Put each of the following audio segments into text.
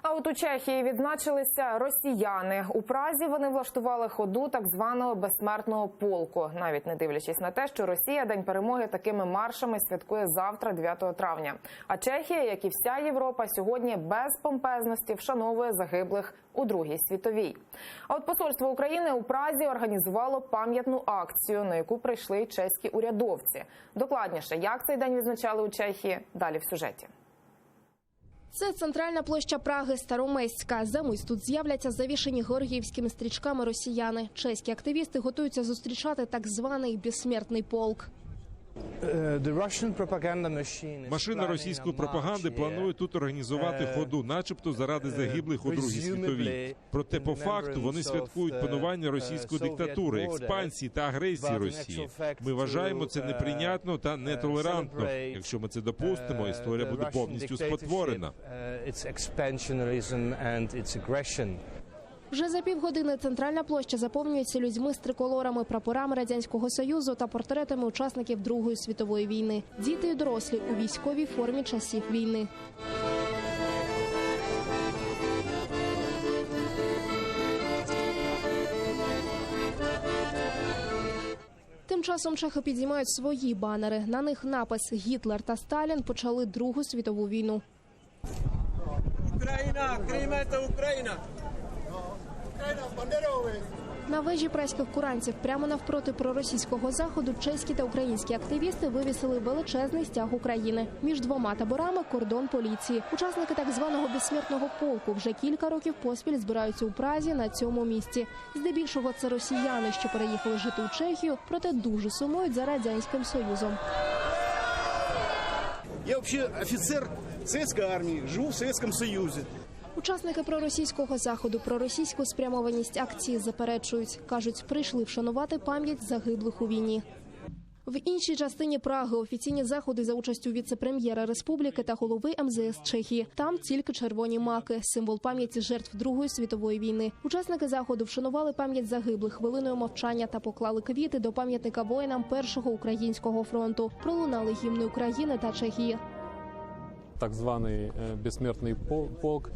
А от у Чехії відзначилися росіяни. У Празі вони влаштували ходу так званого безсмертного полку, навіть не дивлячись на те, що Росія День перемоги такими маршами святкує завтра, 9 травня. А Чехія, як і вся Європа, сьогодні без помпезності вшановує загиблих у Другій світовій. А от посольство України у Празі організувало пам'ятну акцію, на яку прийшли й чеські урядовці. Докладніше, як цей день відзначали у Чехії, далі в сюжеті. Це центральна площа Праги, Староместська. За мить тут з'являться завішені георгіївськими стрічками росіяни. Чеські активісти готуються зустрічати так званий безсмертний полк. Машина російської пропаганди планує тут організувати ходу, начебто заради загиблих у Другій світовій. Проте по факту вони святкують панування російської диктатури, експансії та агресії Росії. Ми вважаємо це неприйнятно та нетолерантно. Якщо ми це допустимо, історія буде повністю спотворена. Вже за півгодини центральна площа заповнюється людьми з триколорами, прапорами Радянського Союзу та портретами учасників Другої світової війни. Діти і дорослі у військовій формі часів війни. Тим часом чехи підіймають свої банери. На них напис «Гітлер та Сталін почали Другу світову війну». Україна! Крим – це Україна! На вежі праських курантів прямо навпроти проросійського заходу чеські та українські активісти вивісили величезний стяг України. Між двома таборами – кордон поліції. Учасники так званого безсмертного полку вже кілька років поспіль збираються у Празі на цьому місці. Здебільшого це росіяни, що переїхали жити у Чехію, проте дуже сумують за Радянським Союзом. Я взагалі офіцер Совєтської армії, живу в Совєтському Союзі. Учасники проросійського заходу про російську спрямованість акції заперечують. Кажуть, прийшли вшанувати пам'ять загиблих у війні. В іншій частині Праги офіційні заходи за участю віце-прем'єра республіки та голови МЗС Чехії. Там тільки червоні маки – символ пам'яті жертв Другої світової війни. Учасники заходу вшанували пам'ять загиблих хвилиною мовчання та поклали квіти до пам'ятника воїнам Першого українського фронту. Пролунали гімни України та Чехії. Так званий безсмертний полк.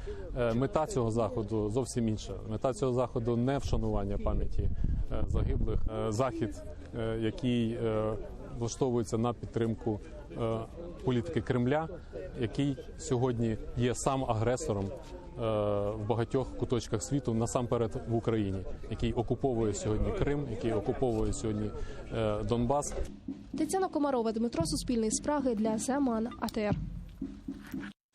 Мета цього заходу зовсім інша. Мета цього заходу не вшанування пам'яті загиблих. Захід, який влаштовується на підтримку політики Кремля, який сьогодні є сам агресором в багатьох куточках світу, насамперед в Україні, який окуповує сьогодні Крим, який окуповує сьогодні Донбас. Тетяна Комарова, Дмитро Суспільний з Праги для ЗМАН АТР.